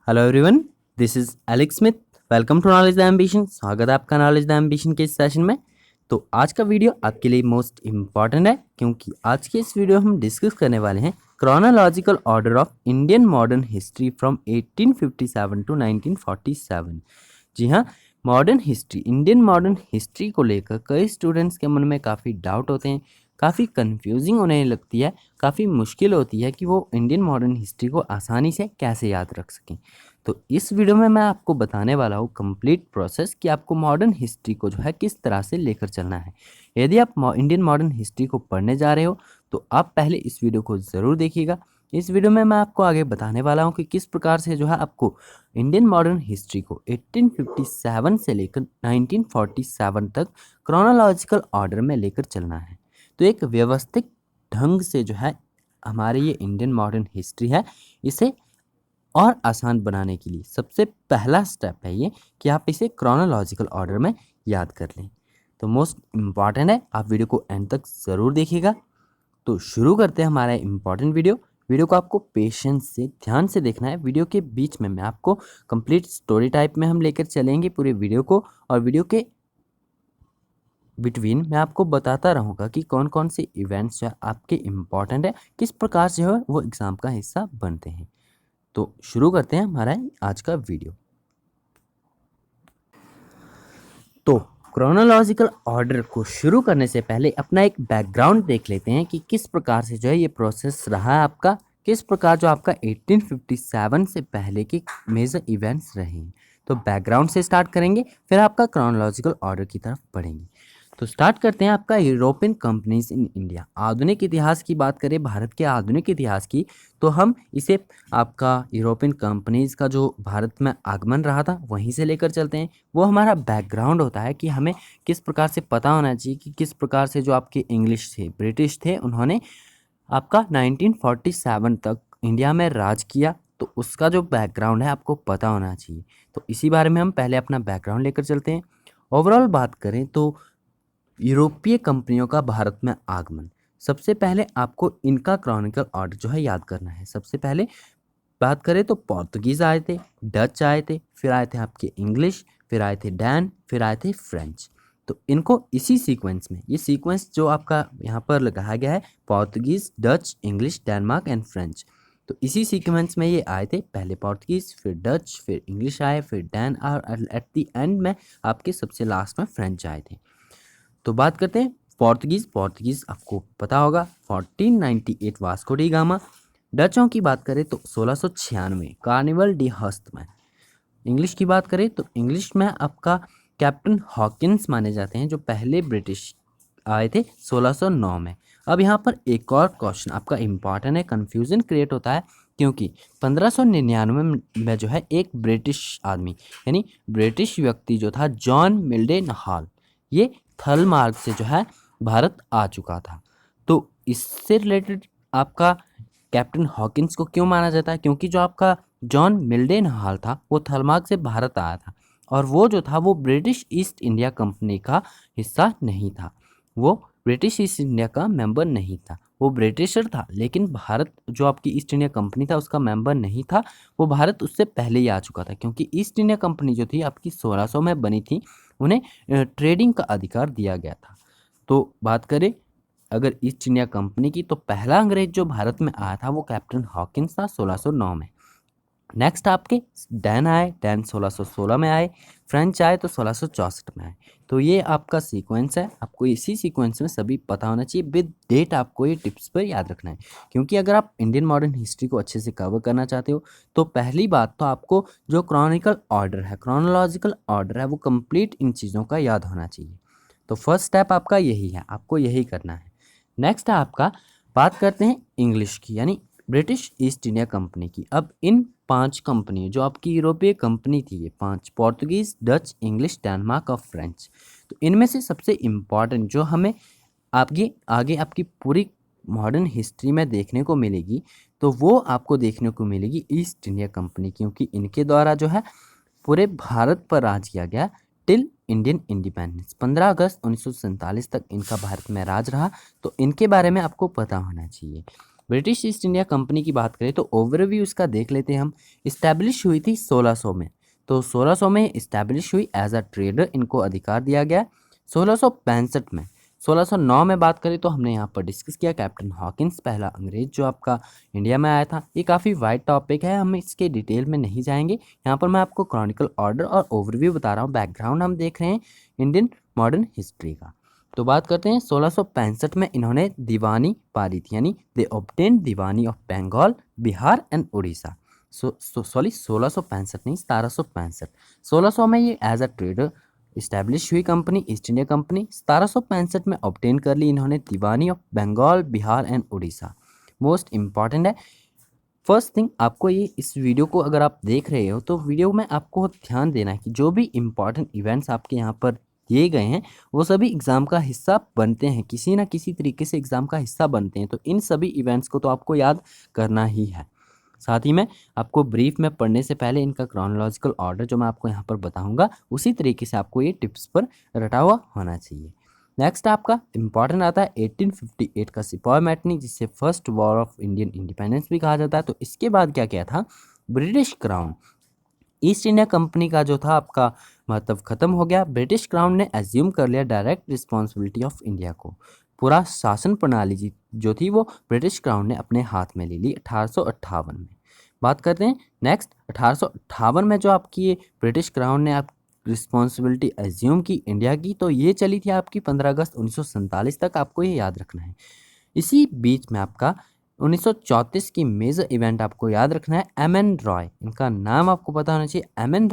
Hello everyone, this is Alex Smith. Welcome to Knowledge the Ambition. स्वागत है आपका knowledge the ambition के इस सेशन में। तो आज का वीडियो आपके लिए मोस्ट इम्पॉर्टेंट है क्योंकि आज के इस वीडियो हम डिस्कस करने वाले हैं chronological order of Indian modern history from 1857 to 1947। जी हाँ, modern history, Indian modern history को लेकर कई स्टूडेंट्स के मन में काफ़ी डाउट होते हैं, काफ़ी कंफ्यूजिंग होने लगती है, काफ़ी मुश्किल होती है कि वो इंडियन मॉडर्न हिस्ट्री को आसानी से कैसे याद रख सकें। तो इस वीडियो में मैं आपको बताने वाला हूँ कंप्लीट प्रोसेस कि आपको मॉडर्न हिस्ट्री को जो है किस तरह से लेकर चलना है। यदि आप इंडियन मॉडर्न हिस्ट्री को पढ़ने जा रहे हो तो आप पहले इस वीडियो को ज़रूर देखिएगा। इस वीडियो में मैं आपको आगे बताने वाला हूँ कि किस प्रकार से जो है आपको इंडियन मॉडर्न हिस्ट्री को 1857 से लेकर 1947 तक क्रोनोलॉजिकल ऑर्डर में लेकर चलना है। तो एक व्यवस्थित ढंग से जो है हमारे ये इंडियन मॉडर्न हिस्ट्री है, इसे और आसान बनाने के लिए सबसे पहला स्टेप है ये कि आप इसे क्रोनोलॉजिकल ऑर्डर में याद कर लें। तो मोस्ट इम्पॉर्टेंट है, आप वीडियो को एंड तक ज़रूर देखिएगा। तो शुरू करते हैं हमारा इम्पॉर्टेंट वीडियो को आपको पेशेंस से ध्यान से देखना है। वीडियो के बीच में मैं आपको कंप्लीट स्टोरी टाइप में हम लेकर चलेंगे पूरे वीडियो को, और वीडियो के बिटवीन मैं आपको बताता रहूँगा कि कौन कौन से इवेंट्स जो है आपके इम्पॉर्टेंट है, किस प्रकार से जो है वो एग्ज़ाम का हिस्सा बनते हैं। तो शुरू करते हैं हमारा आज का वीडियो। तो क्रोनोलॉजिकल ऑर्डर को शुरू करने से पहले अपना एक बैकग्राउंड देख लेते हैं कि किस प्रकार से जो है ये प्रोसेस रहा है आपका, किस प्रकार जो आपका 1857 से पहले के मेजर इवेंट्स रहे हैं। तो बैकग्राउंड से स्टार्ट करेंगे, फिर आपका क्रोनोलॉजिकल ऑर्डर की तरफ बढ़ेंगे। तो स्टार्ट करते हैं आपका यूरोपियन कंपनीज इन इंडिया। आधुनिक इतिहास की बात करें, भारत के आधुनिक इतिहास की, तो हम इसे आपका यूरोपियन कंपनीज का जो भारत में आगमन रहा था वहीं से लेकर चलते हैं। वो हमारा बैकग्राउंड होता है कि हमें किस प्रकार से पता होना चाहिए कि किस प्रकार से जो आपके इंग्लिश थे, ब्रिटिश थे, उन्होंने आपका 1947 तक इंडिया में राज किया। तो उसका जो बैकग्राउंड है आपको पता होना चाहिए। तो इसी बारे में हम पहले अपना बैकग्राउंड लेकर चलते हैं। ओवरऑल बात करें तो यूरोपीय कंपनियों का भारत में आगमन, सबसे पहले आपको इनका क्रॉनिकल ऑर्डर जो है याद करना है। सबसे पहले बात करें तो पोर्तुगीज़ आए थे, डच आए थे, फिर आए थे आपके इंग्लिश, फिर आए थे डैन, फिर आए थे फ्रेंच। तो इनको इसी सीक्वेंस में, ये सीक्वेंस जो आपका यहाँ पर लगाया गया है, Portuguese, Dutch, English, Denmark and French, तो इसी सीक्वेंस में ये आए थे। पहले पोर्तुगीज़, फिर डच, फिर इंग्लिश आए, फिर डैन, और एट द एंड में आपके सबसे लास्ट में फ्रेंच आए थे। तो बात करते हैं पोर्तुगीज़ आपको पता होगा 1498 वास्को डी गामा। डचों की बात करें तो 1696 कार्निवल डी हस्टमैन। इंग्लिश की बात करें तो इंग्लिश में आपका कैप्टन हॉकिंस माने जाते हैं, जो पहले ब्रिटिश आए थे 1609 में। अब यहाँ पर एक और क्वेश्चन आपका इम्पॉर्टेंट है, कन्फ्यूज़न क्रिएट होता है क्योंकि 1599 में जो है एक ब्रिटिश आदमी, यानी ब्रिटिश व्यक्ति जो था जॉन मिल्डन हॉल, ये थल मार्ग से जो है भारत आ चुका था। तो इससे रिलेटेड आपका कैप्टन हॉकिंस को क्यों माना जाता है? क्योंकि जो आपका जॉन मिल्डन हॉल था वो थलमार्ग से भारत आया था, और वो जो था वो ब्रिटिश ईस्ट इंडिया कंपनी का हिस्सा नहीं था, वो ब्रिटिश ईस्ट इंडिया का मेंबर नहीं था। वो ब्रिटिशर था लेकिन भारत जो आपकी ईस्ट इंडिया कंपनी था उसका मेंबर नहीं था। वो भारत उससे पहले ही आ चुका था क्योंकि ईस्ट इंडिया कंपनी जो थी आपकी 1600 में बनी थी, उन्हें ट्रेडिंग का अधिकार दिया गया था। तो बात करें अगर ईस्ट इंडिया कंपनी की, तो पहला अंग्रेज जो भारत में आया था वो कैप्टन हॉकिंस था 1609 में। नेक्स्ट आपके डैन आए, डैन 1616 में आए, फ्रेंच आए तो 1664 में आए। तो ये आपका सीक्वेंस है, आपको इसी सीक्वेंस में सभी पता होना चाहिए। विद डेट आपको ये टिप्स पर याद रखना है, क्योंकि अगर आप इंडियन मॉडर्न हिस्ट्री को अच्छे से कवर करना चाहते हो तो पहली बात तो आपको जो क्रॉनिकल ऑर्डर है, क्रोनोलॉजिकल ऑर्डर है, वो कंप्लीट इन चीज़ों का याद होना चाहिए। तो फर्स्ट स्टेप आपका यही है, आपको यही करना है। नेक्स्ट है आपका, बात करते हैं इंग्लिश की, यानी ब्रिटिश ईस्ट इंडिया कंपनी की। अब इन 5 कंपनी जो आपकी यूरोपीय कंपनी थी, ये 5 पोर्तुगीज़, डच, इंग्लिश, डेनमार्क और फ्रेंच, तो इनमें से सबसे इम्पॉर्टेंट जो हमें आगे आगे आपकी पूरी मॉडर्न हिस्ट्री में देखने को मिलेगी, तो वो आपको देखने को मिलेगी ईस्ट इंडिया कंपनी, क्योंकि इनके द्वारा जो है पूरे भारत पर राज किया गया टिल इंडियन इंडिपेंडेंस। 15 अगस्त 1947 तक इनका भारत में राज रहा, तो इनके बारे में आपको पता होना चाहिए। ब्रिटिश ईस्ट इंडिया कंपनी की बात करें तो ओवरव्यू इसका देख लेते हैं हम। इस्टेब्लिश हुई थी 1600 में, तो 1600 में इस्टेब्लिश हुई एज अ ट्रेडर, इनको अधिकार दिया गया। 1665 में, 1609 में बात करें तो हमने यहाँ पर डिस्कस किया कैप्टन हॉकिंस, पहला अंग्रेज जो आपका इंडिया में आया था। ये काफ़ी वाइड टॉपिक है, हम इसके डिटेल में नहीं जाएंगे। यहाँ पर मैं आपको क्रॉनिकल ऑर्डर और ओवरव्यू बता रहा हूँ, बैकग्राउंड हम देख रहे हैं इंडियन मॉडर्न हिस्ट्री का। तो बात करते हैं 1665 में इन्होंने दीवानी पारी थी, यानी they obtain Diwani of Bengal, Bihar and Orissa. Sorry 1665 नहीं, 1765। 1600 में ये एज अ ट्रेडर इस्टेब्लिश हुई कंपनी ईस्ट इंडिया कंपनी। 1765 में ऑब्टेन कर ली इन्होंने Diwani of Bengal, Bihar and Orissa. Most important है, फर्स्ट थिंग आपको ये इस वीडियो को अगर आप देख रहे हो तो वीडियो में आपको ध्यान देना है कि जो भी इम्पॉर्टेंट इवेंट्स आपके यहाँ पर दिए गए हैं वो सभी एग्ज़ाम का हिस्सा बनते हैं, किसी ना किसी तरीके से एग्ज़ाम का हिस्सा बनते हैं। तो इन सभी इवेंट्स को तो आपको याद करना ही है। साथ ही में आपको ब्रीफ में पढ़ने से पहले इनका क्रोनोलॉजिकल ऑर्डर जो मैं आपको यहाँ पर बताऊँगा उसी तरीके से आपको ये टिप्स पर रटा हुआ होना चाहिए। नेक्स्ट आपका इंपॉर्टेंट आता है 1858 का सिपाही मैटिनी, जिसे first war of Indian independence भी कहा जाता है। तो इसके बाद क्या क्या था, British crown, east India company का जो था आपका महत्व खत्म हो गया। ब्रिटिश क्राउन ने एज्यूम कर लिया डायरेक्ट रिस्पॉन्सिबिलिटी ऑफ इंडिया को, पूरा शासन प्रणाली जो थी वो ब्रिटिश क्राउन ने अपने हाथ में ले ली 1858 में। बात करते हैं नेक्स्ट 1858 में जो आपकी ये ब्रिटिश क्राउन ने रिस्पॉन्सिबिलिटी एज्यूम की इंडिया की, तो ये चली थी आपकी 15 अगस्त 1947 तक, आपको ये याद रखना है। इसी बीच में आपका 1934 की मेजर इवेंट आपको याद रखना है, एम.एन. रॉय, इनका नाम आपको पता होना चाहिए। एम.एन.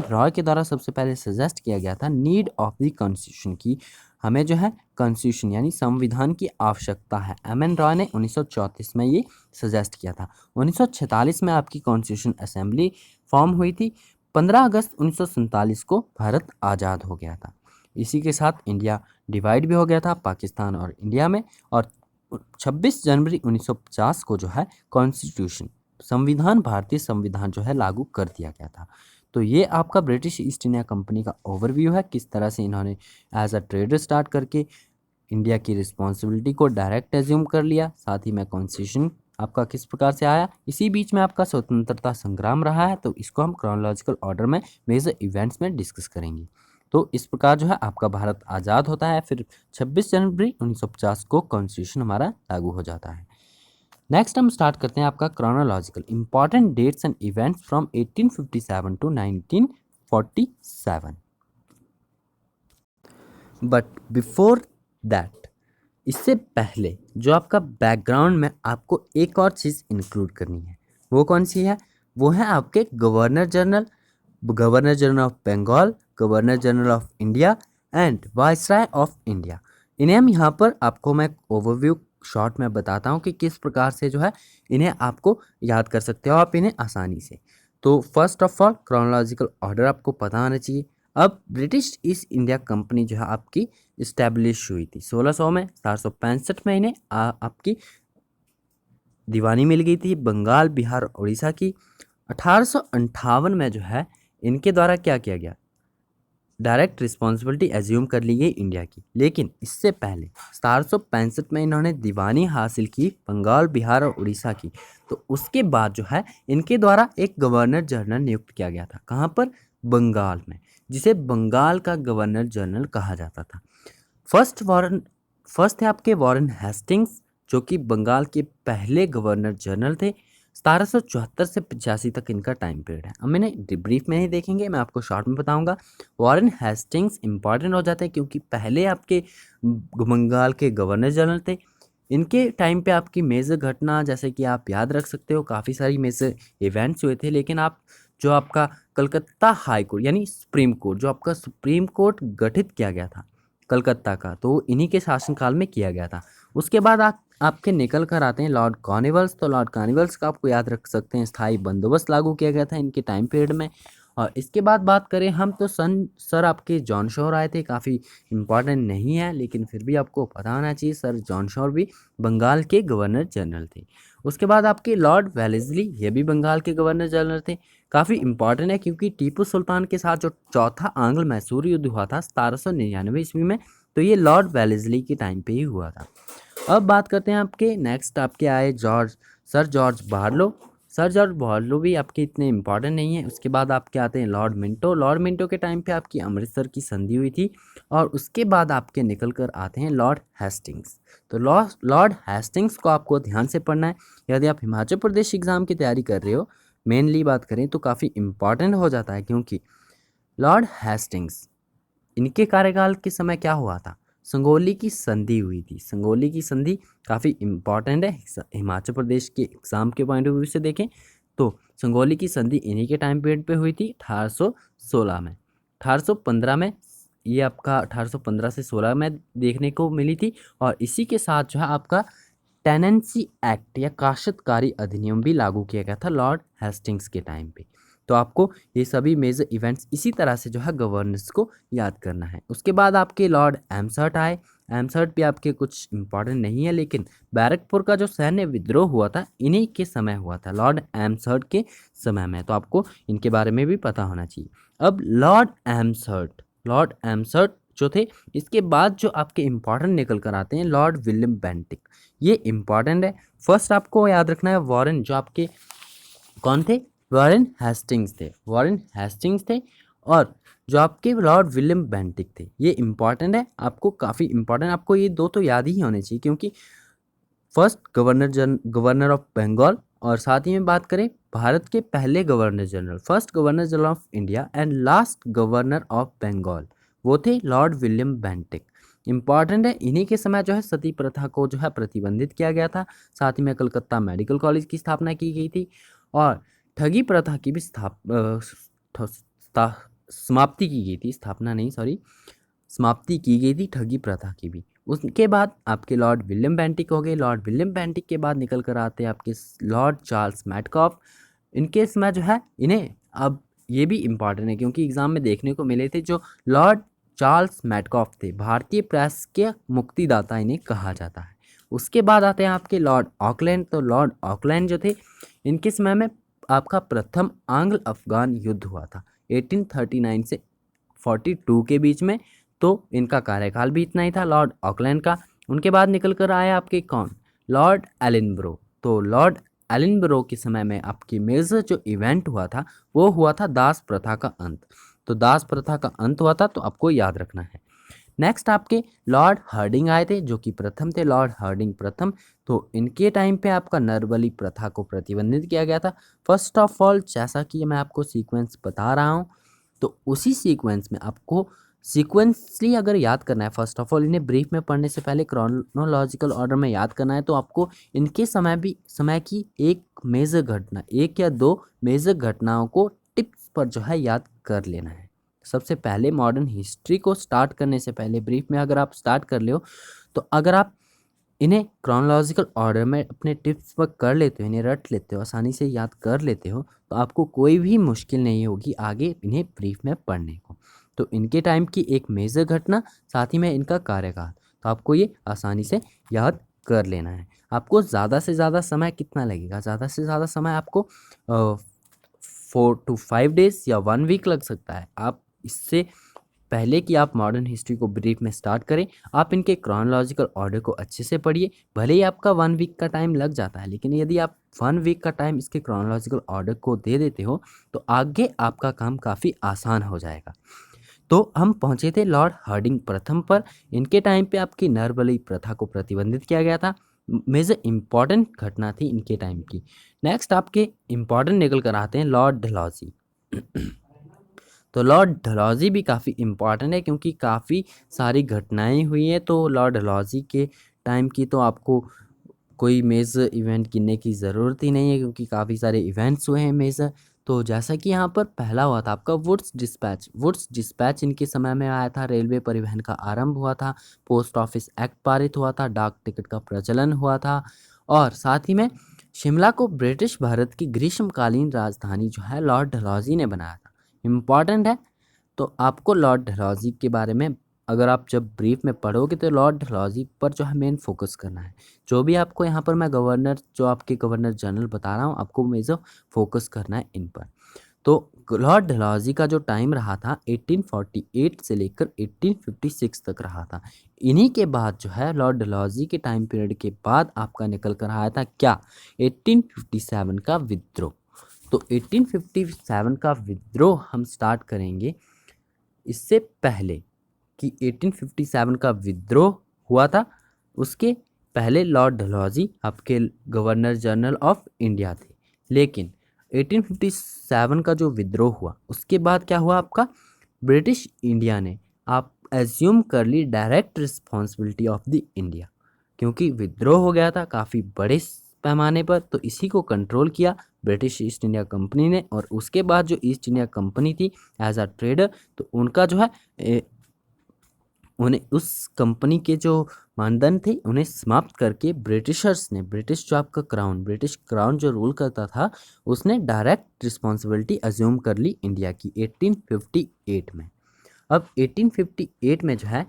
रॉय के द्वारा सबसे पहले सजेस्ट किया गया था नीड ऑफ द कॉन्स्टिट्यूशन की, हमें जो है कॉन्स्टिट्यूशन यानी संविधान की आवश्यकता है। एम.एन. रॉय ने 1934 में ये सजेस्ट किया था। 1946 में आपकी कॉन्स्टिट्यूशन असेंबली फॉर्म हुई थी। 15 अगस्त 1947 को भारत आज़ाद हो गया था। इसी के साथ इंडिया डिवाइड भी हो गया था पाकिस्तान और इंडिया में, और 26 जनवरी 1950 को जो है कॉन्स्टिट्यूशन संविधान, भारतीय संविधान जो है लागू कर दिया गया था। तो ये आपका ब्रिटिश ईस्ट इंडिया कंपनी का ओवरव्यू है, किस तरह से इन्होंने एज अ ट्रेडर स्टार्ट करके इंडिया की रिस्पॉन्सिबिलिटी को डायरेक्ट एज्यूम कर लिया, साथ ही में कॉन्स्टिट्यूशन आपका किस प्रकार से आया। इसी बीच में आपका स्वतंत्रता संग्राम रहा है, तो इसको हम क्रोनोलॉजिकल ऑर्डर में मेजर इवेंट्स में डिस्कस करेंगे। तो इस प्रकार जो है आपका भारत आज़ाद होता है, फिर 26 जनवरी 1950 को कॉन्स्टिट्यूशन हमारा लागू हो जाता है। नेक्स्ट हम स्टार्ट करते हैं आपका chronological important dates and events from 1857 to 1947। But before that, इससे पहले जो आपका बैकग्राउंड में आपको एक और चीज़ इंक्लूड करनी है, वो कौन सी है, वो है आपके governor general of Bengal, governor general of India and viceroy of India. इन्हें हम यहाँ पर आपको मैं ओवरव्यू शॉर्ट में बताता हूँ कि किस प्रकार से जो है इन्हें आपको याद कर सकते हो आप इन्हें आसानी से। तो first of all chronological order आपको पता होना चाहिए। अब ब्रिटिश ईस्ट इंडिया कंपनी जो है आपकी इस्टेब्लिश हुई थी 1600 में, 1765 में इन्हें आपकी दीवानी मिल गई थी बंगाल, बिहार, उड़ीसा की। 1858 में जो है इनके द्वारा क्या किया गया, डायरेक्ट रिस्पॉन्सिबिलिटी एज्यूम कर ली गई इंडिया की। लेकिन इससे पहले 1765 में इन्होंने दीवानी हासिल की बंगाल, बिहार और उड़ीसा की। तो उसके बाद जो है इनके द्वारा एक गवर्नर जनरल नियुक्त किया गया था, कहाँ पर, बंगाल में, जिसे बंगाल का गवर्नर जनरल कहा जाता था। फर्स्ट थे आपके वॉरेन हेस्टिंग्स, जो कि बंगाल के पहले गवर्नर जनरल थे। 1774 से 85 तक इनका टाइम पीरियड है। अब मैंने ब्रीफ में ही देखेंगे, मैं आपको शॉर्ट में बताऊंगा। वॉरेन हेस्टिंग्स इंपॉर्टेंट हो जाते हैं क्योंकि पहले आपके बंगाल के गवर्नर जनरल थे। इनके टाइम पे आपकी मेजर घटना जैसे कि आप याद रख सकते हो, काफ़ी सारी मेजर इवेंट्स हुए थे। लेकिन आप जो आपका कलकत्ता हाई कोर्ट यानी सुप्रीम कोर्ट, जो आपका सुप्रीम कोर्ट गठित किया गया था कलकत्ता का, तो इन्हीं के शासनकाल में किया गया था। उसके बाद आपके निकल कर आते हैं लॉर्ड कॉर्नवालिस। तो लॉर्ड कॉर्नवालिस का आपको याद रख सकते हैं, स्थायी बंदोबस्त लागू किया गया था इनके टाइम पीरियड में। और इसके बाद बात करें हम तो सर आपके जॉन शोर आए थे, काफ़ी इंपॉर्टेंट नहीं है लेकिन फिर भी आपको पता होना चाहिए, सर जॉन शोर भी बंगाल के गवर्नर जनरल थे। उसके बाद आपके लॉर्ड वेलेस्ली, ये भी बंगाल के गवर्नर जनरल थे। काफ़ी इंपॉर्टेंट है क्योंकि टीपू सुल्तान के साथ जो चौथा आंग्ल मैसूर युद्ध हुआ था 1799 ईस्वी में, तो ये लॉर्ड वेलेस्ली के टाइम पे ही हुआ था। अब बात करते हैं आपके नेक्स्ट आपके आए sir George Barlow. Sir George Barlow भी आपके इतने इंपॉर्टेंट नहीं है। उसके बाद आपके आते हैं लॉर्ड मिंटो। लॉर्ड मिंटो के टाइम पे आपकी अमृतसर की संधि हुई थी। और उसके बाद आपके निकल कर आते हैं लॉर्ड हेस्टिंग्स। तो लॉर्ड हेस्टिंग्स को आपको ध्यान से पढ़ना है। यदि आप हिमाचल प्रदेश एग्जाम की तैयारी कर रहे हो, मेनली बात करें तो काफ़ी इंपॉर्टेंट हो जाता है, क्योंकि लॉर्ड हेस्टिंग्स, इनके कार्यकाल के समय क्या हुआ था, संगोली की संधि हुई थी। संगोली की संधि काफ़ी इम्पॉर्टेंट है हिमाचल प्रदेश के एग्जाम के पॉइंट ऑफ व्यू से देखें तो। संगोली की संधि इन्हीं के टाइम पीरियड पे हुई थी 1816 में। 1815 में ये आपका 1815 से 16 में देखने को मिली थी। और इसी के साथ जो है आपका टेनेंसी एक्ट या काश्तकारी अधिनियम भी लागू किया गया था लॉर्ड हेस्टिंग्स के टाइम पे। तो आपको ये सभी मेजर इवेंट्स इसी तरह से जो है गवर्नेंस को याद करना है। उसके बाद आपके लॉर्ड एमसर्ट आए। एमसर्ट भी आपके कुछ इंपॉर्टेंट नहीं है, लेकिन बैरकपुर का जो सैन्य विद्रोह हुआ था इन्हीं के समय हुआ था, लॉर्ड एमसर्ट के समय में। तो आपको इनके बारे में भी पता होना चाहिए। अब लॉर्ड एमसर्ट जो थे, इसके बाद जो आपके इंपॉर्टेंट निकल कर आते हैं लॉर्ड विलियम बेंटिक। ये इंपॉर्टेंट है। फर्स्ट आपको याद रखना है वॉरेन, जो आपके कौन थे, वॉरेन हेस्टिंग्स थे। वॉरेन हेस्टिंग्स थे। और जो आपके लॉर्ड विलियम बेंटिक थे, ये इंपॉर्टेंट है, आपको काफ़ी इंपॉर्टेंट, आपको ये दो तो याद ही होने चाहिए, क्योंकि फर्स्ट गवर्नर ऑफ बंगाल, और साथ ही में बात करें भारत के पहले governor general, first governor general of India and last governor of Bengal, वो थे लॉर्ड विलियम बेंटिक। इंपॉर्टेंट है। इन्हीं के समय जो है सती प्रथा को जो है प्रतिबंधित किया गया था। साथ ही में कलकत्ता मेडिकल कॉलेज की स्थापना की गई थी। और ठगी प्रथा की भी समाप्ति की गई थी। स्थापना नहीं, सॉरी, समाप्ति की गई थी ठगी प्रथा की भी। उसके बाद आपके लॉर्ड विलियम बेंटिक हो गए। लॉर्ड विलियम बेंटिक के बाद निकल कर आते हैं आपके लॉर्ड चार्ल्स मैटकॉफ। इनके समय जो है इन्हें, अब ये भी इम्पॉर्टेंट है क्योंकि एग्जाम में देखने को मिले थे, जो लॉर्ड चार्ल्स मैटकॉफ थे, भारतीय प्रेस के मुक्तिदाता इन्हें कहा जाता है। उसके बाद आते हैं आपके लॉर्ड ऑकलैंड। तो लॉर्ड ऑकलैंड जो थे, इनके समय में आपका प्रथम आंग्ल अफगान युद्ध हुआ था 1839 से 42 के बीच में। तो इनका कार्यकाल भी इतना ही था लॉर्ड ऑकलैंड का। उनके बाद निकल कर आया आपके कौन, लॉर्ड एलिनब्रो। तो लॉर्ड एलिनब्रो के समय में आपकी मेजर जो इवेंट हुआ था वो हुआ था दास प्रथा का अंत। तो दास प्रथा का अंत हुआ था, तो आपको याद रखना है। नेक्स्ट आपके लॉर्ड हार्डिंग आए थे, जो कि प्रथम थे, लॉर्ड हार्डिंग प्रथम। तो इनके टाइम पे आपका नरबली प्रथा को प्रतिबंधित किया गया था। फर्स्ट ऑफ ऑल, जैसा कि मैं आपको सीक्वेंस बता रहा हूँ, तो उसी सीक्वेंस में आपको सीक्वेंसली अगर याद करना है, फर्स्ट ऑफ ऑल इन्हें ब्रीफ में पढ़ने से पहले क्रोनोलॉजिकल ऑर्डर में याद करना है, तो आपको इनके समय की एक मेजर घटना, एक या दो मेजर घटनाओं को टिप्स पर जो है याद कर लेना है। सबसे पहले मॉडर्न हिस्ट्री को स्टार्ट करने से पहले ब्रीफ में अगर आप स्टार्ट कर ले हो, तो अगर आप इन्हें क्रोनोलॉजिकल ऑर्डर में अपने टिप्स पर कर लेते हो, इन्हें रट लेते हो, आसानी से याद कर लेते हो, तो आपको कोई भी मुश्किल नहीं होगी आगे इन्हें ब्रीफ में पढ़ने को। तो इनके टाइम की एक मेजर घटना, साथ ही में इनका कार्यकाल, तो आपको ये आसानी से याद कर लेना है। आपको ज़्यादा से ज़्यादा समय कितना लगेगा, ज़्यादा से ज़्यादा समय आपको 4 to 5 डेज या 1 वीक लग सकता है। आप इससे पहले कि आप मॉडर्न हिस्ट्री को ब्रीफ में स्टार्ट करें, आप इनके क्रोनोलॉजिकल ऑर्डर को अच्छे से पढ़िए। भले ही आपका 1 वीक का टाइम लग जाता है, लेकिन यदि आप 1 वीक का टाइम इसके क्रोनोलॉजिकल ऑर्डर को दे देते हो, तो आगे आपका काम काफ़ी आसान हो जाएगा। तो हम पहुंचे थे लॉर्ड हार्डिंग प्रथम पर। इनके टाइम पे आपकी नरबली प्रथा को प्रतिबंधित किया गया था। मेजर इंपॉर्टेंट घटना थी इनके टाइम की। नेक्स्ट आपके इंपॉर्टेंट निकल कर आते हैं लॉर्ड डलहौजी। तो लॉर्ड डलहौजी भी काफ़ी इम्पॉर्टेंट है, क्योंकि काफ़ी सारी घटनाएं हुई हैं। तो लॉर्ड डलहौजी के टाइम की तो आपको कोई मेजर इवेंट गिनने की ज़रूरत ही नहीं है, क्योंकि काफ़ी सारे इवेंट्स हुए हैं मेजर। तो जैसा कि यहाँ पर पहला हुआ था आपका वुड्स डिस्पैच इनके समय में आया था। रेलवे परिवहन का आरंभ हुआ था। पोस्ट ऑफिस एक्ट पारित हुआ था। डाक टिकट का प्रचलन हुआ था। और साथ ही में शिमला को ब्रिटिश भारत की ग्रीष्मकालीन राजधानी जो है लॉर्ड डलहौजी ने बनाया था। इम्पॉर्टेंट है। तो आपको लॉर्ड डलहौजी के बारे में अगर आप जब ब्रीफ में पढ़ोगे, तो लॉर्ड डलहौजी पर जो है मेन फोकस करना है। जो भी आपको यहाँ पर मैं जो आपके गवर्नर जनरल बता रहा हूँ, आपको मेजर फोकस करना है इन पर। तो लॉर्ड डलहौजी का जो टाइम रहा था 1848 से लेकर 1856 तक रहा था। इन्हीं के बाद जो है लॉर्ड डलहौजी के टाइम पीरियड के बाद आपका निकल कर आया था क्या, 1857 का विद्रोह। तो 1857 का विद्रोह हम स्टार्ट करेंगे। इससे पहले कि 1857 का विद्रोह हुआ था, उसके पहले लॉर्ड डलहौजी आपके गवर्नर जनरल ऑफ इंडिया थे। लेकिन 1857 का जो विद्रोह हुआ उसके बाद क्या हुआ आपका, ब्रिटिश इंडिया ने आप एज्यूम कर ली direct responsibility of the India, क्योंकि विद्रोह हो गया था काफ़ी बड़े पैमाने पर, तो इसी को कंट्रोल किया ब्रिटिश ईस्ट इंडिया कंपनी ने। और उसके बाद जो ईस्ट इंडिया कंपनी थी एज अ ट्रेडर, तो उनका जो है उन्हें उस कंपनी के जो मानदंड थे उन्हें समाप्त करके ब्रिटिशर्स ने, ब्रिटिश जो आपका क्राउन, ब्रिटिश क्राउन जो रूल करता था, उसने डायरेक्ट रिस्पॉन्सिबिलिटी अज्यूम कर ली इंडिया की 1858 में। अब 1858 में जो है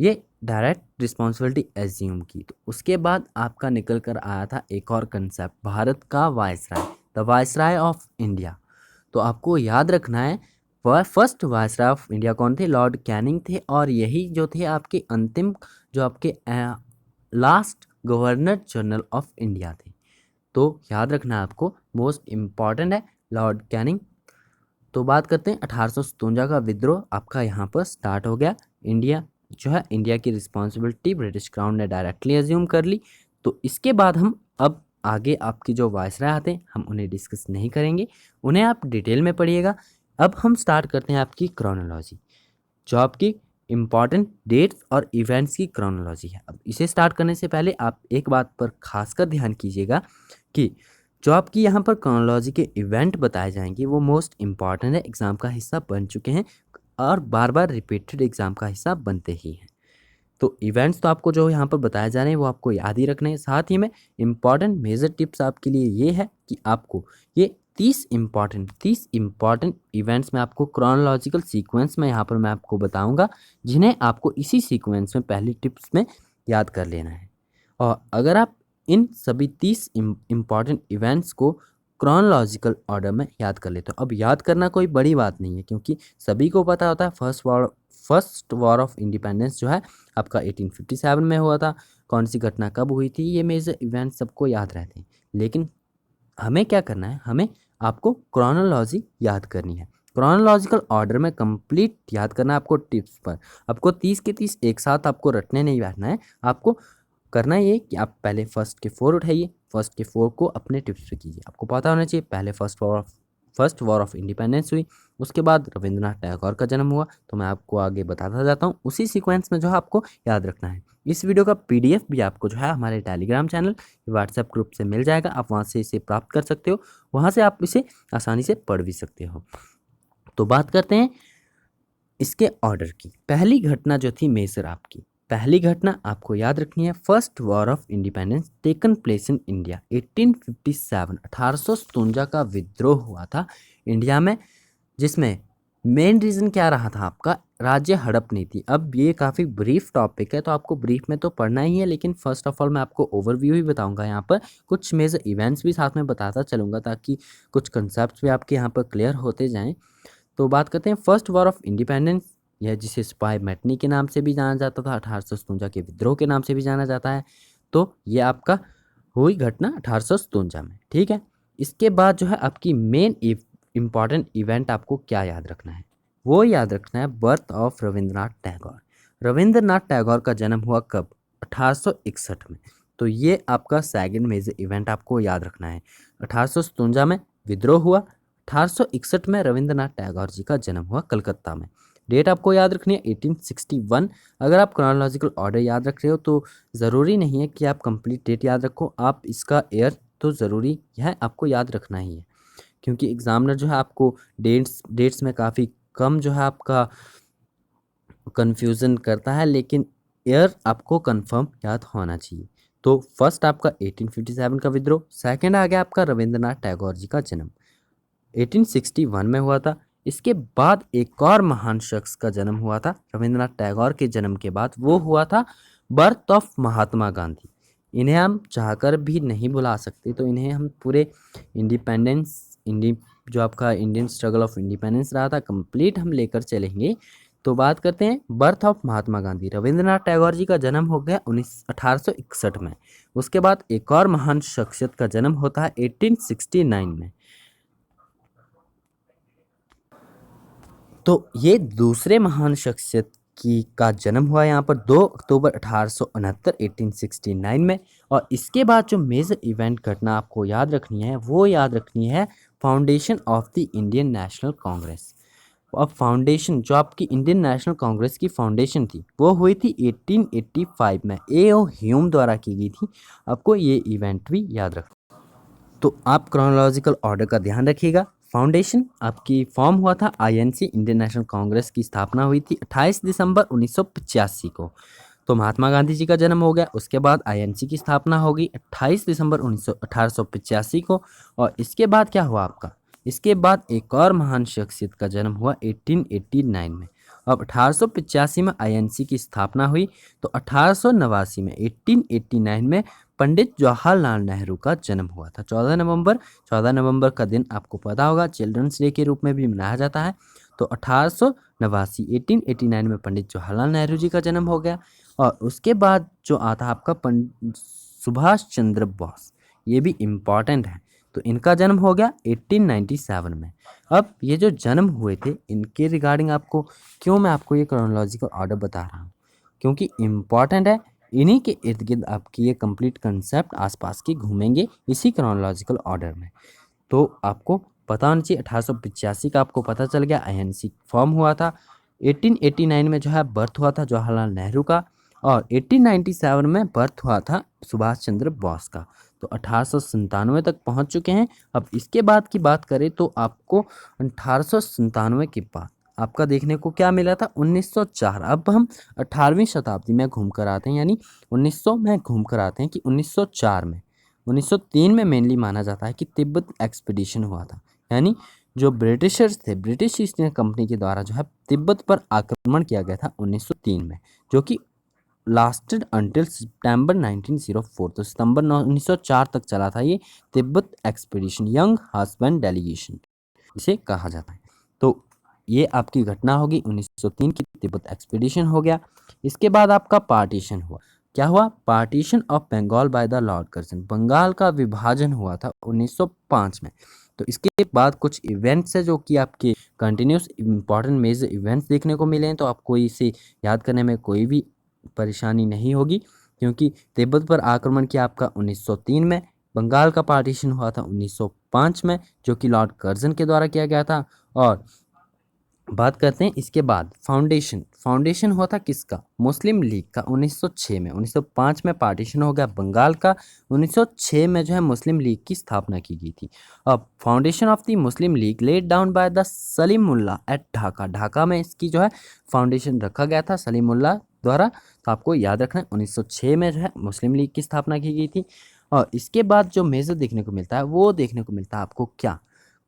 ये डायरेक्ट रिस्पॉन्सिबिलिटी एज्यूम की, तो उसके बाद आपका निकल कर आया था एक और कंसेप्ट, भारत का viceroy, the viceroy of India. तो आपको याद रखना है वह फर्स्ट वायसराय ऑफ इंडिया कौन थे, लॉर्ड कैनिंग थे, और यही जो थे आपके अंतिम जो आपके last governor general of India थे। तो याद रखना है आपको, मोस्ट इम्पॉर्टेंट है लॉर्ड कैनिंग। तो बात करते हैं 1857 का विद्रोह आपका यहाँ पर स्टार्ट हो गया। इंडिया जो है, इंडिया की रिस्पॉन्सिबिलिटी ब्रिटिश क्राउन ने डायरेक्टली एज्यूम कर ली। तो इसके बाद हम अब आगे आपकी जो वायसराय आते हैं हम उन्हें डिस्कस नहीं करेंगे, उन्हें आप डिटेल में पढ़िएगा। अब हम स्टार्ट करते हैं आपकी क्रोनोलॉजी, जो आपकी इम्पॉर्टेंट डेट्स और इवेंट्स की क्रोनोलॉजी है। अब इसे स्टार्ट करने से पहले आप एक बात पर खासकर ध्यान कीजिएगा कि जो आपकी यहाँ पर क्रोनोलॉजी के इवेंट बताए जाएंगे वो मोस्ट इम्पॉर्टेंट है, एग्ज़ाम का हिस्सा बन चुके हैं और बार बार रिपीटेड एग्ज़ाम का हिस्सा बनते ही हैं। तो इवेंट्स तो आपको जो यहाँ पर बताए जा रहे हैं वो आपको याद ही रखने हैं। साथ ही में इम्पॉर्टेंट मेजर टिप्स आपके लिए ये है कि आपको ये 30 इम्पॉर्टेंट इवेंट्स में आपको क्रोनोलॉजिकल सीक्वेंस में यहाँ पर मैं आपको बताऊँगा, जिन्हें आपको इसी सीक्वेंस में पहली टिप्स में याद कर लेना है। और अगर आप इन सभी 30 इम्पॉर्टेंट इवेंट्स को क्रोनोलॉजिकल ऑर्डर में याद कर लेते हो, अब याद करना कोई बड़ी बात नहीं है क्योंकि सभी को पता होता है फर्स्ट वॉर ऑफ इंडिपेंडेंस जो है आपका 1857 में हुआ था, कौन सी घटना कब हुई थी, ये मेजर इवेंट सबको याद रहते हैं। लेकिन हमें क्या करना है, हमें आपको क्रोनोलॉजी याद करनी है। क्रोनोलॉजिकल ऑर्डर में कंप्लीट याद करना है आपको टिप्स पर। आपको 30 के 30 एक साथ आपको रटने नहीं बैठना है, आपको करना ये कि आप पहले फर्स्ट के 4 उठाइए, फर्स्ट के 4 को अपने टिप्स पे कीजिए। आपको पता होना चाहिए पहले फर्स्ट वॉर ऑफ इंडिपेंडेंस हुई, उसके बाद रविंद्रनाथ टैगोर का जन्म हुआ, तो मैं आपको आगे बताता जाता हूँ उसी सीक्वेंस में जो है आपको याद रखना है। इस वीडियो का पीडीएफ भी आपको जो है हमारे टेलीग्राम चैनल व्हाट्सएप ग्रुप से मिल जाएगा, आप वहाँ से इसे प्राप्त कर सकते हो, वहाँ से आप इसे आसानी से पढ़ भी सकते हो। तो बात करते हैं इसके ऑर्डर की। पहली घटना जो थी मेजर आपकी, पहली घटना आपको याद रखनी है, first war of independence taken place in India 1857, 1857 का विद्रोह हुआ था इंडिया में, जिसमें मेन रीज़न क्या रहा था आपका, राज्य हड़प नीति। अब ये काफ़ी ब्रीफ टॉपिक है तो आपको ब्रीफ में तो पढ़ना ही है, लेकिन फर्स्ट ऑफ ऑल मैं आपको ओवरव्यू ही बताऊंगा, यहाँ पर कुछ मेजर इवेंट्स भी साथ में बताता चलूँगा ताकि कुछ कंसेप्ट भी आपके यहाँ पर क्लियर होते जाएँ। तो बात करते हैं फर्स्ट वॉर ऑफ इंडिपेंडेंस, यह जिसे सिपाही मैटनी के नाम से भी जाना जाता था, 1857 के विद्रोह के नाम से भी जाना जाता है। तो ये आपका हुई घटना 1857 में, ठीक है। इसके बाद जो है आपकी मेन इम्पॉर्टेंट इवेंट आपको क्या याद रखना है, वो याद रखना है बर्थ ऑफ रविंद्रनाथ टैगोर। रविंद्रनाथ टैगोर का जन्म हुआ कब, 1861 में। तो ये आपका सेकंड मेजर इवेंट आपको याद रखना है। 1857 में विद्रोह हुआ, 1861 में रविंद्रनाथ टैगोर जी का जन्म हुआ कलकत्ता में। डेट आपको याद रखनी है 1861। अगर आप क्रोनोलॉजिकल ऑर्डर याद रख रहे हो तो ज़रूरी नहीं है कि आप कंप्लीट डेट याद रखो, आप इसका ईयर तो ज़रूरी है आपको याद रखना ही है, क्योंकि एग्जामिनर जो है आपको डेट्स में काफ़ी कम जो है आपका कन्फ्यूज़न करता है, लेकिन ईयर आपको कंफर्म याद होना चाहिए। तो फर्स्ट आपका 1857 का विद्रोह, सेकंड आ गया आपका रविंद्रनाथ टैगोर जी का जन्म 1861 में हुआ था। इसके बाद एक और महान शख्स का जन्म हुआ था रविंद्रनाथ टैगोर के जन्म के बाद, वो हुआ था बर्थ ऑफ महात्मा गांधी। इन्हें हम चाहकर भी नहीं भुला सकते, तो इन्हें हम पूरे जो आपका इंडियन स्ट्रगल ऑफ इंडिपेंडेंस रहा था कंप्लीट हम लेकर चलेंगे। तो बात करते हैं बर्थ ऑफ महात्मा गांधी। रविंद्रनाथ टैगोर जी का जन्म हो गया 1861 में। उसके बाद एक और महान शख्सियत का जन्म होता है 1869 में। तो ये दूसरे महान शख्सियत की का जन्म हुआ यहाँ पर 2 अक्टूबर 1869 1869 में। और इसके बाद जो मेजर इवेंट घटना आपको याद रखनी है वो याद रखनी है foundation of the Indian National Congress. अब फाउंडेशन जो आपकी इंडियन नेशनल कांग्रेस की फाउंडेशन थी वो हुई थी 1885 में, A.O. ह्यूम द्वारा की गई थी। आपको ये इवेंट भी याद रखना। तो आप क्रोनोलॉजिकल ऑर्डर का ध्यान रखिएगा। फाउंडेशन आपकी फॉर्म हुआ था INC इंडियन नेशनल कांग्रेस की स्थापना हुई थी 28 दिसंबर 1985 को। तो महात्मा गांधी जी का जन्म हो गया, उसके बाद INC की स्थापना होगी 28 दिसंबर 1885 को। और इसके बाद क्या हुआ आपका, इसके बाद एक और महान शख्सियत का जन्म हुआ 1889 में। अब 1885 में INC की स्थापना हुई। तो 1889 में 1889 में पंडित जवाहरलाल नेहरू का जन्म हुआ था 14 नवंबर का दिन आपको पता होगा चिल्ड्रंस डे के रूप में भी मनाया जाता है। तो 1889 में पंडित जवाहरलाल नेहरू जी का जन्म हो गया। और उसके बाद जो आता है आपका पंडित सुभाष चंद्र बोस, ये भी इम्पॉर्टेंट है। तो इनका जन्म हो गया 1897 में। अब ये जो जन्म हुए थे इनके रिगार्डिंग आपको क्यों मैं आपको ये क्रोनोलॉजिकल ऑर्डर बता रहा हूँ, क्योंकि इम्पॉर्टेंट है। इन्हीं के इर्द गिर्द आपकी ये कंप्लीट कंसेप्ट आसपास की घूमेंगे इसी क्रोनोलॉजिकल ऑर्डर में। तो आपको पता होना चाहिए 1885 का आपको पता चल गया INC फॉर्म हुआ था। 1889 में जो है बर्थ हुआ था जवाहरलाल नेहरू का। और 1897 में बर्थ हुआ था सुभाष चंद्र बोस का। तो 1897 तक पहुंच चुके हैं। अब इसके बाद की बात करें तो आपको 1897 के बाद आपका देखने को क्या मिला था 1904। अब हम 18वीं शताब्दी में घूम कर आते हैं, यानी 1900 में घूम कर आते हैं कि 1904 में 1903 में मेनली माना जाता है कि तिब्बत एक्सपीडिशन हुआ था। यानी जो ब्रिटिशर्स थे, ब्रिटिश ईस्ट इंडिया कंपनी के द्वारा जो है तिब्बत पर आक्रमण किया गया था 1903 में, जो कि लास्टेड अंटिल सितंबर 1904। तो सितंबर 1904 तक चला था ये Tibet expedition, young husband delegation इसे कहा जाता है। तो ये आपकी घटना होगी 1903 की, तिब्बत एक्सपीडिशन हो गया। इसके बाद आपका पार्टीशन हुआ। क्या हुआ, partition of Bengal by the lord Curzon, Bengal का विभाजन हुआ था 1905 में। तो इसके बाद कुछ इवेंट्स है जो कि आपके कंटिन्यूस इंपॉर्टेंट मेजर इवेंट्स देखने को मिले हैं। तो आपको इसे याद करने में कोई भी परेशानी नहीं होगी, क्योंकि तिब्बत पर आक्रमण किया आपका 1903 में, बंगाल का पार्टीशन हुआ था 1905 में जो कि लॉर्ड कर्जन के द्वारा किया गया था। और बात करते हैं इसके बाद फाउंडेशन हुआ था किसका, मुस्लिम लीग का 1906 में। 1905 में पार्टीशन हो गया बंगाल का, 1906 में जो है मुस्लिम लीग की स्थापना की गई थी। अब foundation of the Muslim League laid down by the Salimullah at Dhaka, Dhaka में इसकी जो है फाउंडेशन रखा गया था सलीमुल्लाह द्वारा। तो आपको याद रखना है 1906 में जो है मुस्लिम लीग की स्थापना की गई थी। और इसके बाद जो मेजर देखने को मिलता है वो देखने को मिलता है आपको क्या,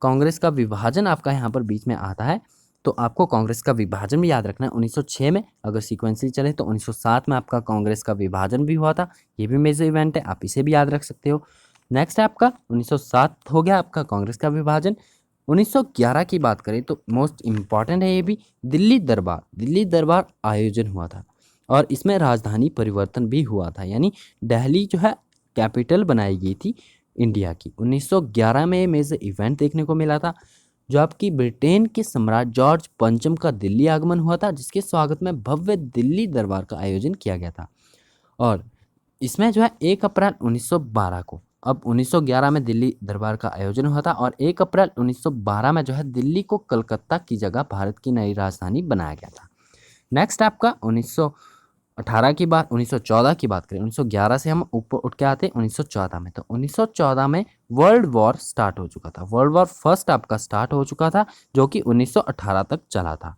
कांग्रेस का विभाजन आपका यहाँ पर बीच में आता है। तो आपको कांग्रेस का विभाजन भी याद रखना है 1906 में। अगर सीक्वेंसली चले तो 1907 में आपका कांग्रेस का विभाजन भी हुआ था, ये भी मेजर इवेंट है, आप इसे भी याद रख सकते हो। नेक्स्ट है आपका 1907 हो गया आपका कांग्रेस का विभाजन। 1911 की बात करें तो मोस्ट इम्पॉर्टेंट है ये भी, दिल्ली दरबार आयोजन हुआ था। और इसमें राजधानी परिवर्तन भी हुआ था, यानी दिल्ली जो है कैपिटल बनाई गई थी इंडिया की। 1911 में मेजर इवेंट देखने को मिला था, जो आपकी ब्रिटेन के सम्राट जॉर्ज पंचम का दिल्ली आगमन हुआ था, जिसके स्वागत में भव्य दिल्ली दरबार का आयोजन किया गया था। और इसमें जो है 1 अप्रैल 1912 को, अब 1911 में दिल्ली दरबार का आयोजन हुआ था और 1 अप्रैल 1912 में जो है दिल्ली को कलकत्ता की जगह भारत की नई राजधानी बनाया गया था। नेक्स्ट आपका 1918 की बात, 1914 की बात करें, 1911 से हम ऊपर उठ के आते हैं 1914 में। तो 1914 में वर्ल्ड वॉर स्टार्ट हो चुका था, वर्ल्ड वॉर फर्स्ट आपका स्टार्ट हो चुका था, जो कि 1918 तक चला था।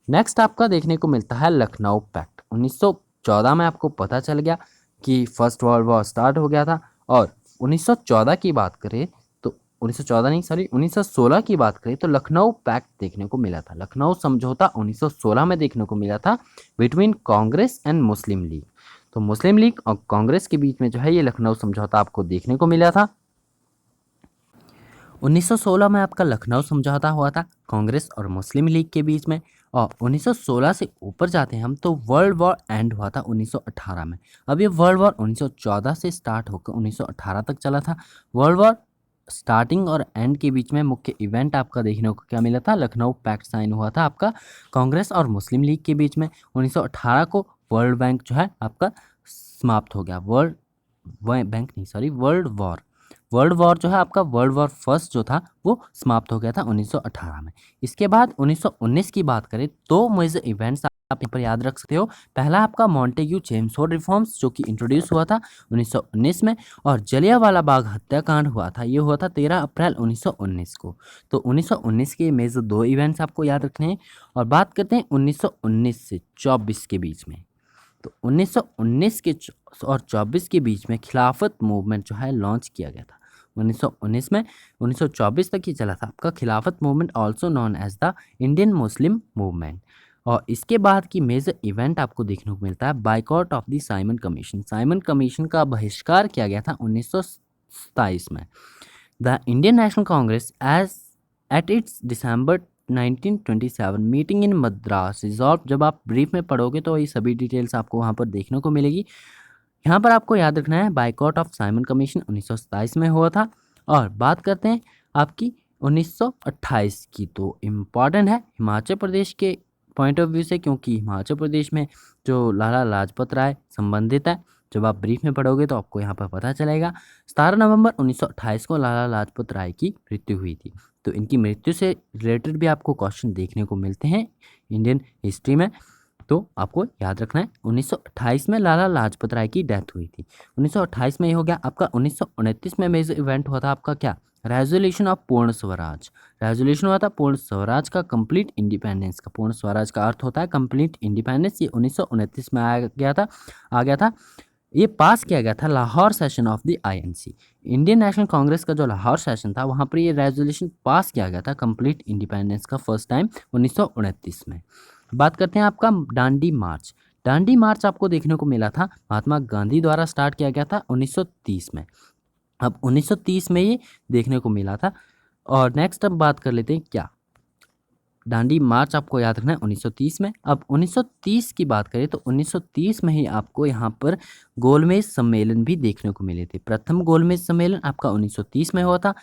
नेक्स्ट आपका देखने को मिलता है लखनऊ पैक्ट। 1914 में आपको पता चल गया कि फर्स्ट वर्ल्ड वॉर स्टार्ट हो गया था। और 1914 की बात करें तो 1914 नहीं सॉरी 1916 की बात करें तो लखनऊ पैक्ट देखने को मिला था, लखनऊ समझौता 1916 में देखने को मिला था between Congress and Muslim league. तो मुस्लिम लीग और कांग्रेस के बीच में जो है ये लखनऊ समझौता आपको देखने को मिला था। 1916 में आपका लखनऊ समझौता हुआ था कांग्रेस और मुस्लिम लीग के बीच में। और 1916 से ऊपर जाते हैं हम तो वर्ल्ड वॉर एंड हुआ था 1918 में। अब ये वर्ल्ड वॉर 1914 से स्टार्ट होकर 1918 तक चला था। वर्ल्ड वॉर स्टार्टिंग और एंड के बीच में मुख्य इवेंट आपका देखने को क्या मिला था, लखनऊ पैक्ट साइन हुआ था आपका कांग्रेस और मुस्लिम लीग के बीच में। 1918 को वर्ल्ड बैंक जो है आपका समाप्त हो गया, वर्ल्ड बैंक नहीं sorry world war. World war जो है आपका वर्ल्ड वॉर फर्स्ट जो था वो समाप्त हो गया था 1918 में। इसके बाद 1919 की बात करें तो मेजर इवेंट्स आप यहाँ पर याद रख सकते हो। पहला आपका मॉन्टेग्यू चेम्सफोर्ड रिफॉर्म्स जो कि इंट्रोड्यूस हुआ था 1919 में। और जलियांवाला बाग हत्याकांड हुआ था, ये हुआ था 13 अप्रैल 1919 को। तो 1919 के मेजर दो इवेंट्स आपको याद रखने हैं। और बात करते हैं 1919 से 24 के बीच में। तो 1919 के और 24 के बीच में खिलाफत मूवमेंट जो है लॉन्च किया गया था 1919 में। 1924 तक ही चला था आपका Khilafat movement, also known as the Indian Muslim movement. और इसके बाद की मेजर इवेंट आपको देखने को मिलता है boycott of the Simon Commission. Simon Commission का बहिष्कार किया गया था 1927 में। The Indian National Congress as at its December 1927 meeting in Madras resolve. जब आप ब्रीफ में पढ़ोगे तो ये सभी डिटेल्स आपको वहाँ पर देखने को मिलेगी। यहाँ पर आपको याद रखना है बाइकआउट ऑफ साइमन कमीशन 1927 में हुआ था। और बात करते हैं आपकी 1928 की, तो इम्पॉर्टेंट है हिमाचल प्रदेश के पॉइंट ऑफ व्यू से, क्योंकि हिमाचल प्रदेश में जो लाला लाजपत राय संबंधित है। जब आप ब्रीफ में पढ़ोगे तो आपको यहाँ पर पता चलेगा 17 नवंबर 1928 को लाला लाजपत राय की मृत्यु हुई थी। तो इनकी मृत्यु से रिलेटेड भी आपको क्वेश्चन देखने को मिलते हैं इंडियन हिस्ट्री में, तो आपको याद रखना है 1928 में लाला लाजपत राय की डेथ हुई थी। 1928 में ये हो गया आपका। 1929 में मेजर इवेंट हुआ था आपका क्या, रेजोल्यूशन ऑफ पूर्ण स्वराज। रेजोल्यूशन हुआ था पूर्ण स्वराज का, कंप्लीट इंडिपेंडेंस का। पूर्ण स्वराज का अर्थ होता है कंप्लीट इंडिपेंडेंस। ये 1929 में आ गया था। ये पास किया गया था Lahore session of the INC. Indian National Congress का जो लाहौर सेशन था वहाँ पर ये रेजोल्यूशन पास किया गया था कंप्लीट इंडिपेंडेंस का फर्स्ट टाइम 1929 में। बात करते हैं आपका दांडी मार्च। दांडी मार्च आपको देखने को मिला था महात्मा गांधी द्वारा स्टार्ट किया गया था 1930 में। अब 1930 में ये देखने को मिला था। और नेक्स्ट अब बात कर लेते हैं क्या, दांडी मार्च आपको याद रखना है 1930 में। अब 1930 की बात करें तो 1930 में ही आपको यहाँ पर गोलमेज सम्मेलन भी देखने को मिले थे। प्रथम गोलमेज सम्मेलन आपका 1930 में हुआ था,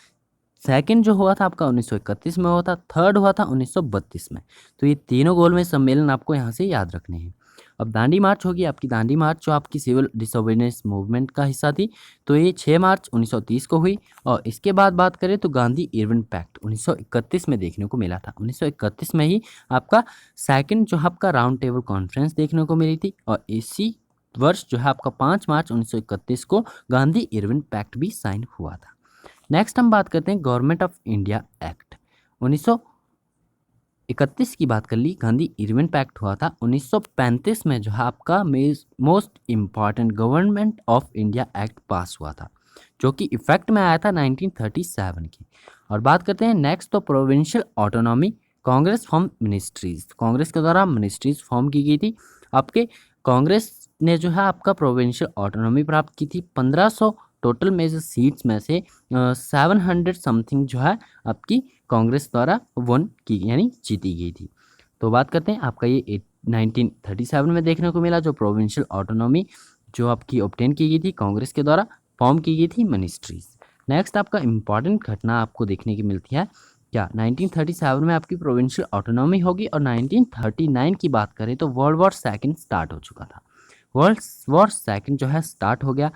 सेकंड जो हुआ था आपका 1931 में हुआ था, थर्ड हुआ था 1932 में। तो ये तीनों गोलमेज सम्मेलन आपको यहाँ से याद रखने हैं। अब दांडी मार्च होगी आपकी, दांडी मार्च जो आपकी सिविल डिसोबीडियंस मूवमेंट का हिस्सा थी, तो ये 6 मार्च 1930 को हुई। और इसके बाद बात करें तो गांधी इरविन पैक्ट 1931 में देखने को मिला था। 1931 में ही आपका सेकंड जो आपका राउंड टेबल कॉन्फ्रेंस देखने को मिली थी। और इसी वर्ष जो है आपका 5 मार्च 1931 को गांधी इरविन पैक्ट भी साइन हुआ था। नेक्स्ट हम बात करते हैं गवर्नमेंट ऑफ इंडिया एक्ट 1931 की बात कर ली। गांधी इरविन पैक्ट हुआ था 1935 में जो है आपका most important government of India act पास हुआ था, जो कि इफेक्ट में आया था 1937 की। और बात करते हैं नेक्स्ट तो provincial autonomy Congress form ministries. Congress के द्वारा मिनिस्ट्रीज फॉर्म की गई थी आपके। कांग्रेस ने जो है आपका प्रोविंशियल ऑटोनॉमी प्राप्त की थी। 1500 टोटल मेजर सीट्स में से 700 समथिंग जो है आपकी कांग्रेस द्वारा वन की यानी जीती गई थी। तो बात करते हैं आपका ये 1937 में देखने को मिला जो प्रोविंशियल ऑटोनॉमी जो आपकी ऑब्टेन की गई थी कांग्रेस के द्वारा, फॉर्म की गई थी मिनिस्ट्रीज। नेक्स्ट आपका इंपॉर्टेंट घटना आपको देखने की मिलती है क्या, 1937 में आपकी प्रोविंशियल ऑटोनॉमी होगी। और 1939 की बात करें तो वर्ल्ड वॉर सेकंड स्टार्ट हो चुका था। वर्ल्ड वॉर सेकंड जो है स्टार्ट हो गया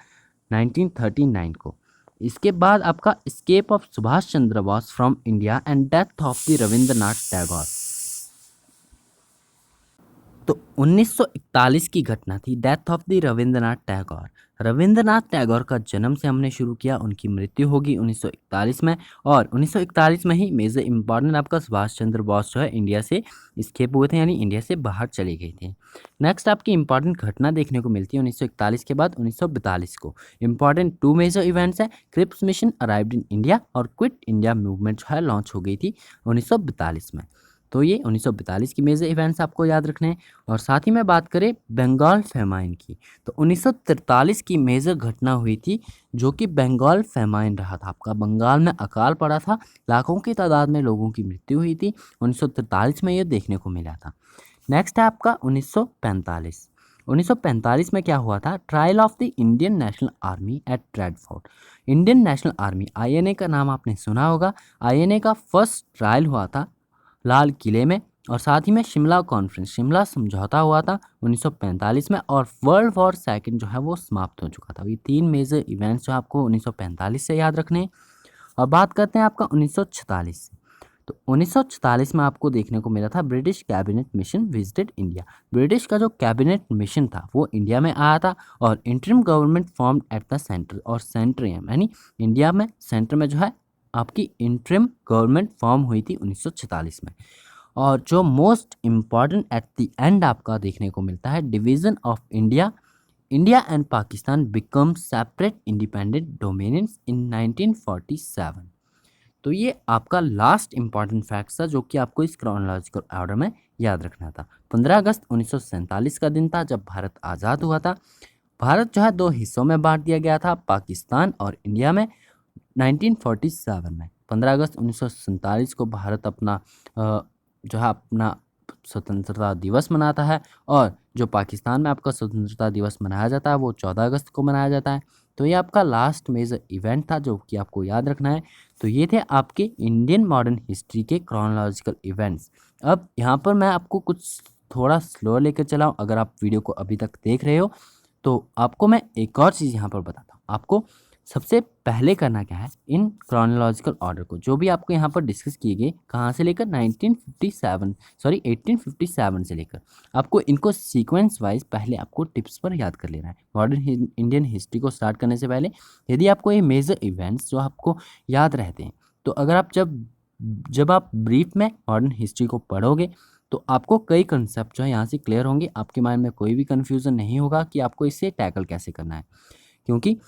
1939 को। इसके बाद आपका escape of Subhash Chandra Bose from India and death of the Rabindranath Tagore. तो 1941 की घटना थी, death of the Rabindranath Tagore. Rabindranath Tagore का जन्म से हमने शुरू किया, उनकी मृत्यु होगी 1941 में। और 1941 में ही मेजर इंपॉर्टेंट आपका सुभाष चंद्र बोस जो है इंडिया से स्केप हुए थे, यानी इंडिया से बाहर चले गए थे। नेक्स्ट आपकी इंपॉर्टेंट घटना देखने को मिलती है 1941 के बाद 1942 को। इंपॉर्टेंट 2 मेजर इवेंट्स है, Cripps Mission arrived in India और क्विट इंडिया मूवमेंट जो है लॉन्च हो गई थी 1942 में। तो ये 1942 की मेजर इवेंट्स आपको याद रखने हैं। और साथ ही में बात करें बंगाल फेमाइन की, तो 1943 की मेजर घटना हुई थी जो कि बंगाल फेमाइन रहा था। आपका बंगाल में अकाल पड़ा था, लाखों की तादाद में लोगों की मृत्यु हुई थी। 1943 में ये देखने को मिला था। नेक्स्ट है आपका 1945। 1945 में क्या हुआ था, trial of the Indian national army at red fort. Indian national army INA का नाम आपने सुना होगा। आईएनए का फर्स्ट ट्रायल हुआ था लाल किले में, और साथ ही में शिमला कॉन्फ्रेंस, शिमला समझौता हुआ था 1945 में, और वर्ल्ड वॉर सेकंड जो है वो समाप्त हो चुका था। ये तीन मेजर इवेंट्स जो आपको 1945 से याद रखने हैं। और बात करते हैं आपका 1946 से। तो 1946 में आपको देखने को मिला था British cabinet mission visited India. British का जो कैबिनेट मिशन था वो इंडिया में आया था, और interim government formed at the centre, और सेंटर यानी इंडिया में सेंटर में जो है आपकी इंटरिम गवर्नमेंट फॉर्म हुई थी 1946 में। और जो most important at the end आपका देखने को मिलता है division of India, India and Pakistan become separate independent dominions in 1947। तो ये आपका लास्ट इंपॉर्टेंट फैक्ट था जो कि आपको इस क्रोनोलॉजिकल ऑर्डर में याद रखना था। 15 अगस्त 1947 का दिन था जब भारत आज़ाद हुआ था। भारत जो है दो हिस्सों में बांट दिया गया था, पाकिस्तान और इंडिया में। 1947 में 15 अगस्त 1947 को भारत अपना जो है अपना स्वतंत्रता दिवस मनाता है, और जो पाकिस्तान में आपका स्वतंत्रता दिवस मनाया जाता है वो 14 अगस्त को मनाया जाता है। तो ये आपका लास्ट मेजर इवेंट था जो कि आपको याद रखना है। तो ये थे आपके इंडियन मॉडर्न हिस्ट्री के क्रोनोलॉजिकल इवेंट्स। अब यहाँ पर मैं आपको कुछ थोड़ा स्लो लेकर चला हूँ। अगर आप वीडियो को अभी तक देख रहे हो तो आपको मैं एक और चीज़ यहाँ पर बताता हूँ। आपको सबसे पहले करना क्या है, इन क्रोनोलॉजिकल ऑर्डर को जो भी आपको यहाँ पर डिस्कस किए गए, कहाँ से लेकर 1857 से लेकर, आपको इनको सीक्वेंस वाइज पहले आपको टिप्स पर याद कर लेना है। मॉडर्न इंडियन हिस्ट्री को स्टार्ट करने से पहले यदि आपको ये मेजर इवेंट्स जो आपको याद रहते हैं, तो अगर आप जब आप ब्रीफ में मॉडर्न हिस्ट्री को पढ़ोगे तो आपको कई कंसेप्ट जो है यहाँ से क्लियर होंगे। आपके माइंड में कोई भी कन्फ्यूज़न नहीं होगा कि आपको इसे टैकल कैसे करना है, क्योंकि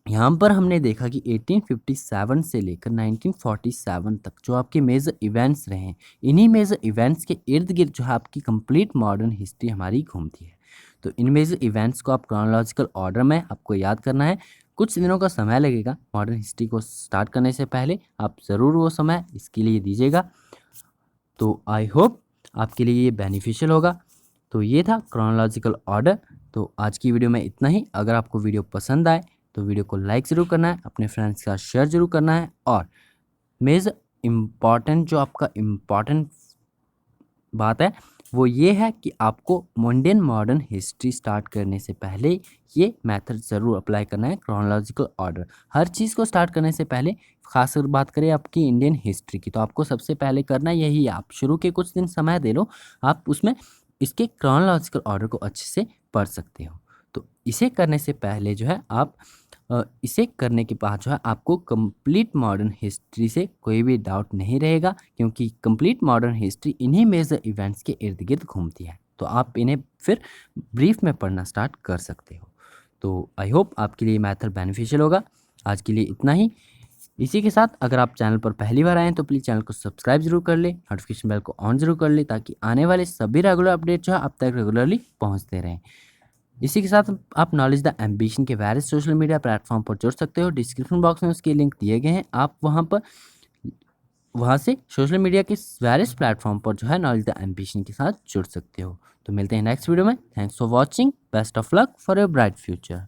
यहाँ पर हमने देखा कि 1857 से लेकर 1947 तक जो आपके मेजर इवेंट्स रहे हैं, इन्हीं मेजर इवेंट्स के इर्द गिर्द जो है आपकी कंप्लीट मॉडर्न हिस्ट्री हमारी घूमती है। तो इन मेजर इवेंट्स को आप क्रोनोलॉजिकल ऑर्डर में आपको याद करना है। कुछ दिनों का समय लगेगा मॉडर्न हिस्ट्री को स्टार्ट करने से पहले, आप ज़रूर वो समय इसके लिए दीजिएगा। तो आई होप आपके लिए ये बेनिफिशियल होगा। तो ये था क्रोनोलॉजिकल ऑर्डर। तो आज की वीडियो में इतना ही। अगर आपको वीडियो पसंद आए तो वीडियो को लाइक ज़रूर करना है, अपने फ्रेंड्स के साथ शेयर ज़रूर करना है, और मेजर इम्पॉर्टेंट जो आपका इम्पॉर्टेंट बात है वो ये है कि आपको इंडियन मॉडर्न हिस्ट्री स्टार्ट करने से पहले ये मेथड ज़रूर अप्लाई करना है, क्रोनोलॉजिकल ऑर्डर। हर चीज़ को स्टार्ट करने से पहले, खासकर बात करें आपकी इंडियन हिस्ट्री की, तो आपको सबसे पहले करना यही है। आप शुरू के कुछ दिन समय दे लो, आप उसमें इसके क्रोनोलॉजिकल ऑर्डर को अच्छे से पढ़ सकते हो। तो इसे करने से पहले जो है आप इसे करने के बाद जो है आपको कंप्लीट मॉडर्न हिस्ट्री से कोई भी डाउट नहीं रहेगा, क्योंकि कंप्लीट मॉडर्न हिस्ट्री इन्हीं मेजर इवेंट्स के इर्द गिर्द घूमती है। तो आप इन्हें फिर ब्रीफ में पढ़ना स्टार्ट कर सकते हो। तो आई होप आपके लिए मैथड बेनिफिशियल होगा। आज के लिए इतना ही। इसी के साथ अगर आप चैनल पर पहली बार आएँ तो प्लीज़ चैनल को सब्सक्राइब जरूर कर ले, नोटिफिकेशन बेल को ऑन जरूर कर ले, ताकि आने वाले सभी रेगुलर अपडेट जो है अब तक रेगुलरली पहुँचते रहें। इसी के साथ आप नॉलेज द एम्बिशन के वेरियस सोशल मीडिया प्लेटफॉर्म पर जुड़ सकते हो। डिस्क्रिप्शन बॉक्स में उसके लिंक दिए गए हैं, आप वहाँ से सोशल मीडिया के वेरियस प्लेटफॉर्म पर जो है नॉलेज द एम्बिशन के साथ जुड़ सकते हो। तो मिलते हैं नेक्स्ट वीडियो में। Thanks for watching, best of luck for your bright future.